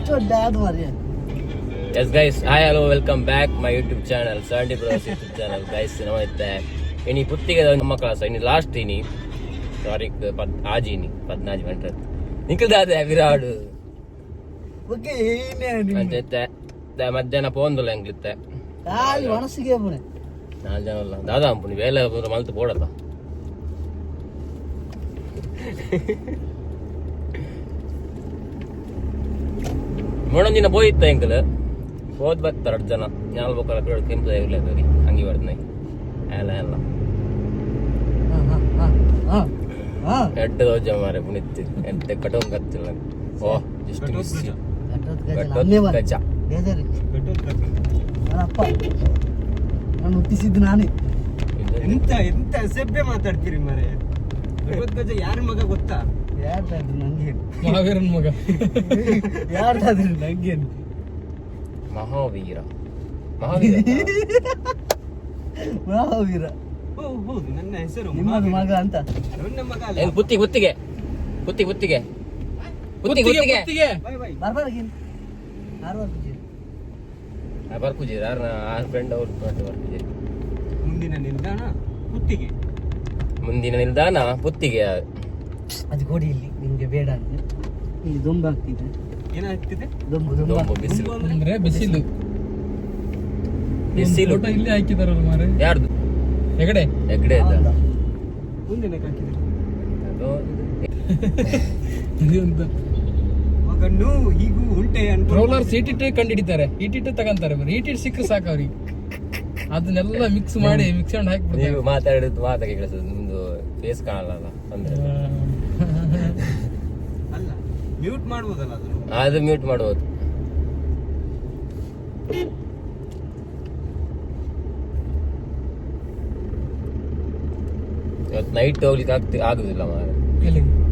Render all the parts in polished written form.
Yes guys, hi hello welcome back my YouTube channel Sandy Bros YouTube channel guys नमस्ते इनी पुत्तिगे ನಮ್ಮ class ಇನಿ last ಇನಿ ತಾರೀಖ್ ಆಜಿ ಇನಿ 14 ಗಂಟೆ ನಿಕಲ್ದಾದೆ ವಿರಾಡು ಓಕೆ ಏನೇ ಅಂತೆ ಮಧ್ಯಾಹ್ನ ಪೋಂದುಲ ಎಂಗ್ಲಿತ್ತೆ ಕಾಲಿ ವನಸಿಗೆ ಪುನೆ 4 ಜನ ಅಲ್ಲ ದಾದಾ ಪುನಿ ವೇಲೆ ಮಲ್ತು ಬೋಡಲ್ಲ ಮೊಣಂದಿನ ಪೋಯಿತ್ತ ಎಂಕಲ್ ಹೋದ್ ಬರ್ತಾರ 2 ಜನ ಯಾಲ್ ಬೋಕಲ್ಲ ಬಿಡು ಕೆಂಪು ಇರ್ಲೇದರಿ ಹಂಗಿ ಬರ್ದನೆ ಎಲ್ಲ ಎಲ್ಲ ಎಡ್ಡ ದೋಜ ಮಾರೆ ಪುಣಿತ್ತು ಎಂತ ಕಟೋಂಗ್ ಕತ್ತಿಲ್ಲ ಓ ಜಸ್ಟ್ ಮಿಸ್ ಕಟೋತ್ ಗಜ ಬೇಜಾರಿ ಅಪ್ಪ ನಾನು ಹುಟ್ಟಿಸಿದ್ದು ನಾನೇ ಎಂತ ಸೆಬ್ಬೆ ಮಾತಾಡ್ತೀರಿ ಮಾರೆ ಕಟೋತ್ ಗಜ ಯಾರ ಮಗ ಗೊತ್ತಾ ಯಾರ್ದಾದ್ರು ನಂಗೆ ಮಹಾವೀರನ್ ಮಗ ಯಾರ್ದಾದ್ರು ನಂಗೆ ಮಹಾವೀರ ಹೌದು ನನ್ನ ಹೆಸರು ನಿಮ್ಮದು ಮಗ ಅಂತ ನನ್ನ ಮಗ ಅಲ್ಲ ಏನ್ ಕುತ್ತಿಗೆ ಬರ್ಬಾರ್ಗಿನ್ ಆರ್ವಾರ್ಗಿನ್ ಬರ್ಕುಜೀರ ಆರ್ ಫ್ರೆಂಡ್ ಅವ್ರು ಬರ್ಕುಜೀರಿ ಮುಂದಿನ ನಿಲ್ದಾಣ ಪುತ್ತಿಗೆ ಅದು ಕೊಡಿ ಇಲ್ಲಿ ನಿಮ್ಗೆ ಬೇಡ ಅಂದ್ರೆ ಇಲ್ಲಿ ದೊಂಬು ಆಗ್ತಿದೆ ಏನಾಗ್ತಿದೆ ದೊಂಬು ಬಿಸಿಲು ಅಂದ್ರೆ ಬಿಸಿಲು ಬಿಸಿಲು ಫೋಟೋ ಇಲ್ಲಿ ಹಾಕಿದಾರಲ್ಲ ಮಾರೆ ಯಾರ್ದು ಹೆಗಡೆ ಇದ್ದ ಮುಂದಿನ ಹಾಕಿದ್ರು ಅದು ಇದೊಂದು ಮಗನ್ನು ಹೀಗೂ ಉಲ್ಟೆ ರೋಲರ್ ಇಟಿಟ್ ಕಂಡು ಹಿಡಿತಾರೆ ಇಟಿಟ್ ತಗೊಂತಾರೆ ಬರೀ ಇಟಿಟ್ ಸಿಕ್ಕರೆ ಸಾಕು ಅವ್ರಿಗೆ ಅದನ್ನೆಲ್ಲ ಮಿಕ್ಸ್ ಮಾಡಿ ಮಿಕ್ಸಂಡ್ ಹಾಕ್ಬಿಡ್ತಾರೆ ನೀವು ಮಾತಾಡಿದ್ದು ಮಾತಾಗಿ ಕೇಳಿಸೋದು ನಿಮ್ದು ಫೇಸ್ ಕಾಣಲ್ಲ ಅಂದ್ರೆ ಅಲ್ಲ ಮ್ಯೂಟ್ ಮಾಡ್ಬೋದಲ್ಲ ಅದು ಮ್ಯೂಟ್ ಮಾಡ್ಬೋದು ಇವತ್ತು ನೈಟ್ ಹೋಗ್ಲಿಕ್ಕೆ ಆಗುದಿಲ್ಲ ಮಾರೆ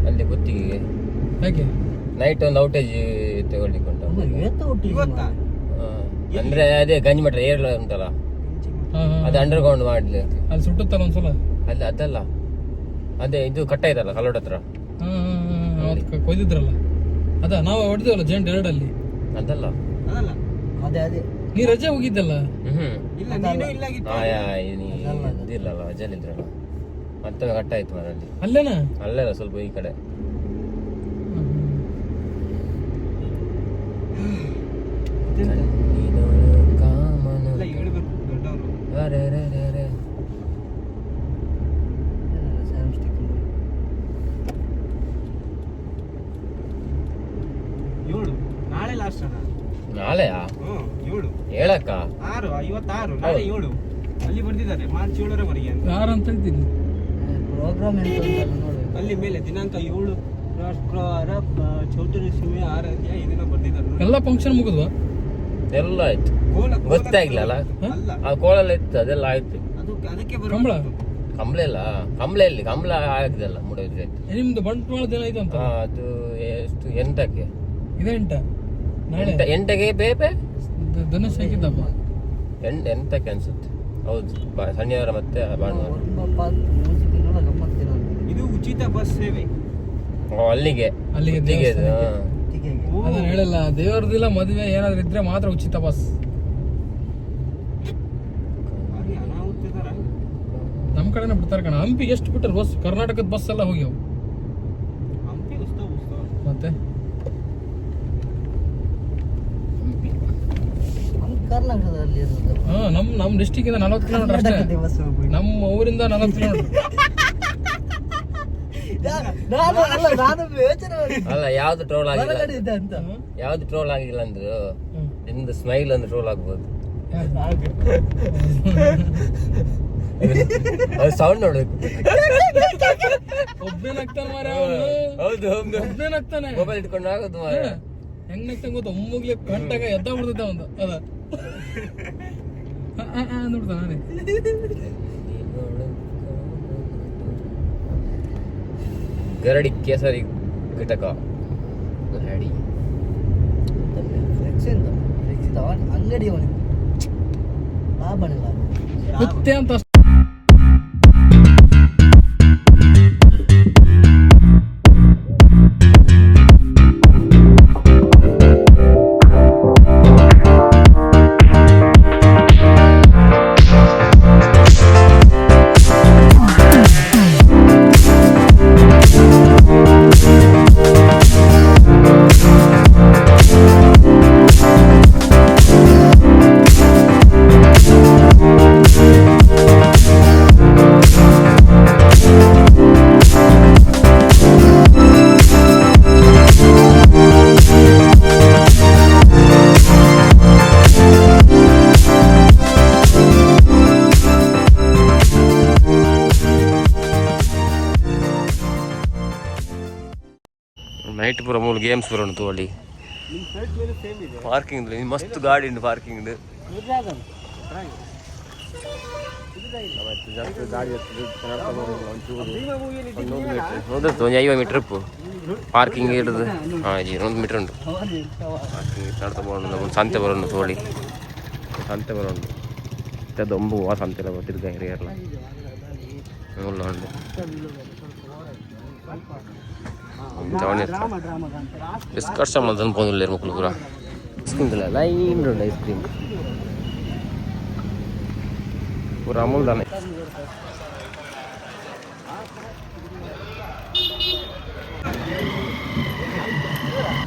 ಅಲ್ಲಿ ಗುತ್ತಿಗೆ ಹೇಗೆ ನೈಟ್ ಒಂದು ಔಟೇಜ್ ತಗೊಳ್ಲಿಕ್ಕೆ ಉಂಟು ಇವತ್ತಾ ಅಂದ್ರೆ ಅದೇ ಗಂಜಿಮಠ ಏರ್ ಉಂಟಲ್ಲ ಅದು ಅಂಡರ್ ಗ್ರೌಂಡ್ ಮಾಡ್ಲಿ ಅಲ್ಲಿ ಸುಟ್ಟುತ್ತಲ್ಲ ಒಂದ್ಸಲ ಅಲ್ಲಿ ಅದಲ್ಲ ಅದೇ ಇದು ಕಟ್ಟ ಇದಲ್ಲ ಕಲ್ಲೋಡ್ ಹತ್ರ ಕೊಯ್ದಿದ್ರಲ್ಲ ಅದ ನಾವು ಹೊಡೆದಿವಲ್ಲ ಜೆಂಟ್ 2 ಅಲ್ಲಿ ಅದಲ್ಲ ಅದಲ್ಲ ಅದೇ ಅದೇ ನೀ ರಜೆ ಹೋಗಿದ್ದಲ್ಲ ಇಲ್ಲ ನೀನು ಇಲ್ಲಾಗಿತ್ತು ಇದಿಲ್ಲಲ್ಲ ಅಜ್ಜಲ್ಲಿದ್ರಲ್ಲ ಮತ್ತೆ ಕಟ್ಟ ಆಯ್ತು ಮರಲ್ಲಿ ಅಲ್ಲೇನಾ ಅಲ್ಲೆಲ್ಲ ಸ್ವಲ್ಪ ಈ ಕಡೆ ಹೇಳ್ಬೇಕು ದೊಡ್ಡವರು ಏಳು ನಾಳೆ ಲಾಸ್ಟ್ ಅಣ್ಣ ನಾಳೆಯಾ 7 ಹೇಳಕ್ಕ 6 ನಾಳೆ 7 ಅಲ್ಲಿ ಬರ್ದಿದ್ದಾರೆ ಮಾರ್ಚ್ 7ರವರೆಗೆ ಅಂತ ಯಾರು ಅಂತ ಇದ್ದೀನಿ ಪ್ರೋಗ್ರಾಮ್ ಎಂತ ಅಂತ ನೋಡಿ ಅಲ್ಲಿ ಮೇಲೆ ದಿನಾಂಕ 7 ರಾಷ್ಟ್ರ ಚೌಧರಿ ಸಿಮೆ ಆರಾಧ್ಯ ಇದನ್ನ ಬರ್ದಿದ್ದಾರೆ ಎಲ್ಲ ಫಂಕ್ಷನ್ ಮುಗಿದ್ವಾ ಎಲ್ಲ ಆಯ್ತು ಗೊತ್ತಾಗ್ಲಿಲ್ಲ ಆ ಕೋಳೆಲ್ಲ ಇತ್ತು ಅದೆಲ್ಲ ಆಯ್ತು ಅದು ಅದಕ್ಕೆ ಕಂಬಳ ಕಂಬಳ ಆಗಿದೆಲ್ಲ ಮುಡಿದ್ರೆ ನಿಮ್ದು ಬಂಟ್ವಾಳ ದಿನ ಇದೆ ಅಂತ ಅದು ಎಷ್ಟು 8ಕ್ಕೆ ಇದೆ 8 ನಾಳೆ 8ಗೆ ಬೇಬೆ ಧನುಷ್ ಹಾಕಿದ್ದಪ್ಪ 8ಕ್ಕೆ ಅನ್ಸುತ್ತೆ ಹೌದು ಶನಿವಾರ ಮತ್ತೆ ಭಾನುವಾರ ಇದು ಉಚಿತ ಬಸ್ ಸೇವೆ ಅಲ್ಲಿಗೆ ಅದನ್ನ ಹೇಳಲ್ಲ ದೇವರದಿಲ್ಲ ಮದುವೆ ಏನಾದ್ರು ಇದ್ರೆ ಮಾತ್ರ ಉಚಿತ ಬಸ್ ನಮ್ ಕಡೆನೇ ಬಿಡ್ತಾರೆ ಕಣ ಹಂಪಿಗೆ ಎಷ್ಟು ಬಿಟ್ಟರು ಬಸ್ ಕರ್ನಾಟಕದ ಬಸ್ ಎಲ್ಲ ಹೋಗ್ಯಾವ ಮತ್ತೆ ಕರ್ನಾಟಕದಲ್ಲಿ ನಮ್ ಡಿಸ್ಟಿಕ್ ಇಂದ 40 ಕಿಲೋಮೀಟರ್ ಅಷ್ಟೇ ನಮ್ಮ ಊರಿಂದ 40 ಕಿಲೋಮೀಟರ್ ಅಲ್ಲ ಯಾವ್ದು ಟ್ರೋಲ್ ಆಗಿಲ್ಲ ಅಂದ್ರೆ ನಿಮ್ದು ಸ್ಮೈಲ್ ಅಂದ್ರೆ ಟ್ರೋಲ್ ಆಗ್ಬೋದು ಸೌಂಡ್ ನೋಡ್ಬೇಕು ಒಬ್ಬನೇ ನಗ್ತಾನೆ ಮಾರ ಹೌದು ಒಬ್ಬನೇ ನಗ್ತಾನೆ ಮೊಬೈಲ್ ಇಟ್ಕೊಂಡು ಆಗೋದು ಮಾರ ಹೆಂಗ್ ನಗ್ತಾನೆ ಗೊತ್ತ ಒಮ್ಮಗ್ಲಿ ಕಟ್ಟಾಗ ಎದ್ದ ಬಿಡ್ತೈತೆ ಅವಂದ ಅದ ಅಂದ್ಬಿಡ್ತ ನಾನೇ ಗರಡಿ ಕೇಸರಿ ಘಟಕ ಗರಡಿ ಅಂಗಡಿ ಲಾಭ ಕುತ್ತೆ ಅಂತ ಲೈಟ್ ಪೂರ ಮೂಲ ಗೇಮ್ಸ್ ಪೂರ ಉಂಟು ಅಲ್ಲಿ ಪಾರ್ಕಿಂಗ್ ಮಸ್ತ್ ಗಾಡಿ ಉಂಟು ಪಾರ್ಕಿಂಗ್ ಒಂಚೂರು 50 ಮೀಟರ್ ಉಪ್ಪು ಪಾರ್ಕಿಂಗ್ ಇಡದು 1 ಮೀಟರ್ ಉಂಟು ಪಾರ್ಕಿಂಗ್ ನಡ್ತಾ ಬೋಡು ಸಂತೆ ಬರೋಣ ತೋಳಿ ಸಂತೆ ಬರೋಣ ದೊಂಬು ಆ ಸಂತೆಲ್ಲ ಬರ್ತಿದ್ದ ಹಿರಿಯರ್ಲ ಮುಳ್ಳ ಉಂಟು ಎಷ್ಟು ಕಷ್ಟ ಮಾಡ್ದು ಬಂದಿಲ್ಲ ಮಕ್ಕಳು ಪೂರ ಐಸ್ ಕ್ರೀಮ್ ಲೈನ್ ಉಂಟು ಐಸ್ ಕ್ರೀಮ್ ಪೂರ ಅಮೂಲ್ ದಾನೆ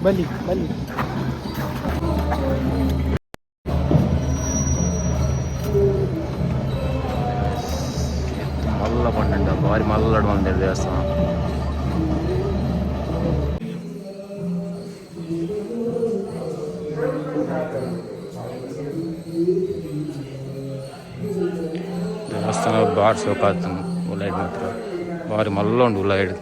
ಬನ್ನಿ ಬನ್ನಿ ಮಲ್ಲ ಪಂಡ ಭಾರಿ ಮಲ್ಲಡ್ ಬಂದಿರ ದೇವಸ್ಥಾನ ದೇವಸ್ಥಾನ ಬಾರಿ ಸೋಕಾತ ಉಳ್ಳಾಯ್ಡ್ ಮಾತ್ರ ಭಾರಿ ಮಲ್ಲ ಉಂಟು ಉಳ್ಳಾಯ್ಡ್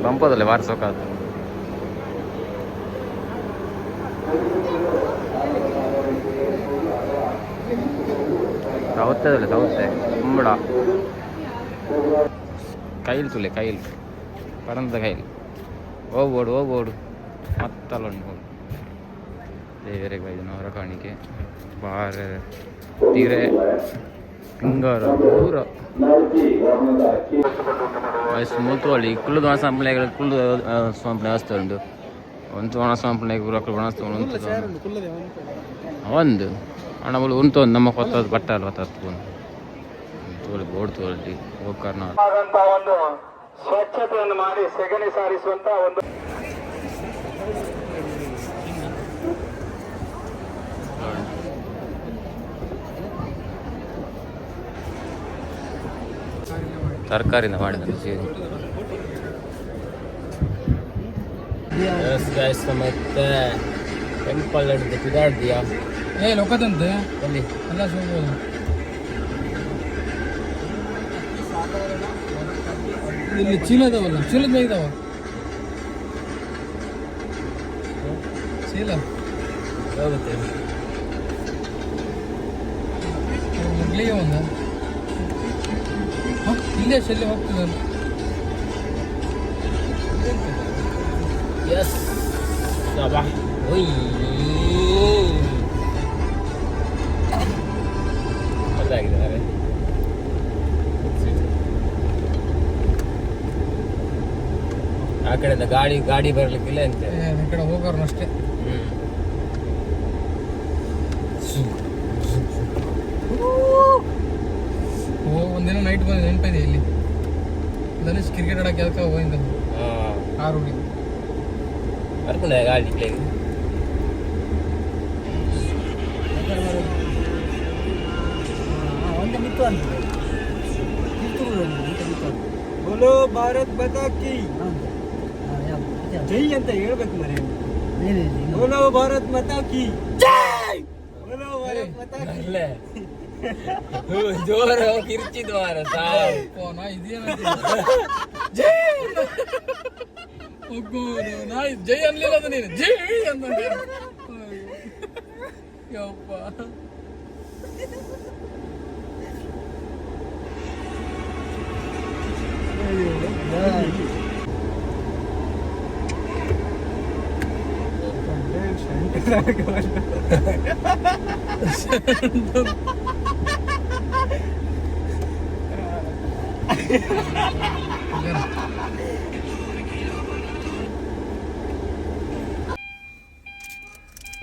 ಬಂಪದಲ್ಲೇ ಭಾರಿ ಸೋಕಾತ ತವತ್ತದಲ್ಲೇ ತವತ್ತೆ ಕುಂಬಳ ಕೈಲ್ ತುಲೆ ಕೈಲ್ ಪರಂದ ಕೈಲ್ ಹೋಗ್ಬೋಡು ಮತ್ತಲ್ಲ ಉಂಟು ದೇವರಿಗೆ ಬೈದನವರ ಕಾಣಿಕೆ ಬಾರೆ ತೀರೆ ಹಿಂಗಾರ ಪೂರ ವಯಸ್ಸು ಮೂತುವಳಿ ಕುಳ್ಳುದು ಒಣ ಸಂಪಳೆಗಳು ಕುಳ್ಳು ಸಂಪಳೆ ವ್ಯವಸ್ಥೆ ಉಂಟು ಒಂದು ಒಣ ಸಂಪಳೆ ಪೂರ ಒಂದು ಹಣ ಉಂಟು ಒಂದು ನಮ್ಮ ಹೊತ್ತದ್ದು ಬಟ್ಟ ಅಲ್ಲ ಹೊತ್ತತ್ಕೊಂಡು ತೋಳಿ ಬೋರ್ಡ್ ತೋಳಿ ಹೋಗ್ಕಾರಣ ಒಂದು ಸ್ವಚ್ಛತೆಯನ್ನು ಮಾಡಿ ಸೆಗಣಿ ಸಾರಿಸುವಂತ ಒಂದು ತರಕಾರಿಯಿಂದ ಮಾಡಿದ ಮತ್ತೆ ಟೆಂಪಲ್ ಹಿಡಿದು ಬಿದಾಡ್ದಿಯಾ ಲೋಕದಂತೆ ಅಲ್ಲಿ ಎಲ್ಲ ಹೋಗ್ಬೋದು ಇಲ್ಲಿ ಚೀಲ ಇದಾವಲ್ಲ ಚೀಲದ ಮೇಲೆ ಇದಾವ ಚೀಲ ಹೋಗುತ್ತೆ ಮಗ್ಲಿಗೆ ಒಂದ ಇಲ್ಲೇ ಶೆಲ್ಲಿ ಹೋಗ್ತದೆ ಎಸ್ ಬಾ ಒಯ್ ಅದಾಗಿದ್ದಾರೆ ಆ ಕಡೆಯಿಂದ ಗಾಡಿ ಬರ್ಲಿಕ್ಕಿಲ್ಲ ಅಂತ ಈ ಕಡೆ ಹೋಗೋರು ಅಷ್ಟೇ ಒಂದಿನ ನೈಟ್ ಬಂದು ನೆನಪಿದೆ ಇಲ್ಲಿ ಧನುಷ್ ಕ್ರಿಕೆಟ್ ಆಡಕ್ಕೆ ಅದಕ್ಕೆ ಹೋಗಿದ್ದ ಆ ರೂಢಿ ಕರ್ಕೊಂಡೆ ಗಾಡಿ ಪ್ಲೇಗೆ ಒಂದು ಮಿತ್ತು ಅಂತಿದೆ ಬೋಲೋ ಭಾರತ್ ಮಾತಾ ಕಿ ಜೈ ಅಂತ ಹೇಳ್ಬೇಕು ಮರಿ ಬೋಲೋ ಭಾರತ್ ಮಾತಾ ಕಿ ಜೈ ಬೋಲೋ ಭಾರತ್ ಮಾತಾ ಕಿ ಅಲ್ಲೇ ಜೋರ ಕಿರ್ಚಿದ್ ಮಾರ ನಾ ಇದೇನ ಜೈ ನಾ ಜೈ ಅನ್ಲಿಲ್ಲ ಅದು ನೀನು ಜೈ ಅಂತ ಯಪ್ಪ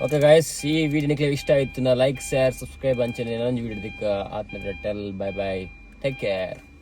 ಓಕೆ ಗೈಸ್ ಈ ವಿಡಿಯೋ ನಿಮಗೆ ಇಷ್ಟ ಆಯಿತು ನಾ ಲೈಕ್ ಶೇರ್ ಸಬ್ಸ್ಕ್ರೈಬ್ ಅಂಚನೆ ಇನ್ನೊಂದು ವಿಡಿಯೋ ದಿಕ್ಕ ಆತ್ಮ ಟೆಲ್ ಬೈ ಟೇಕ್ ಕೇರ್.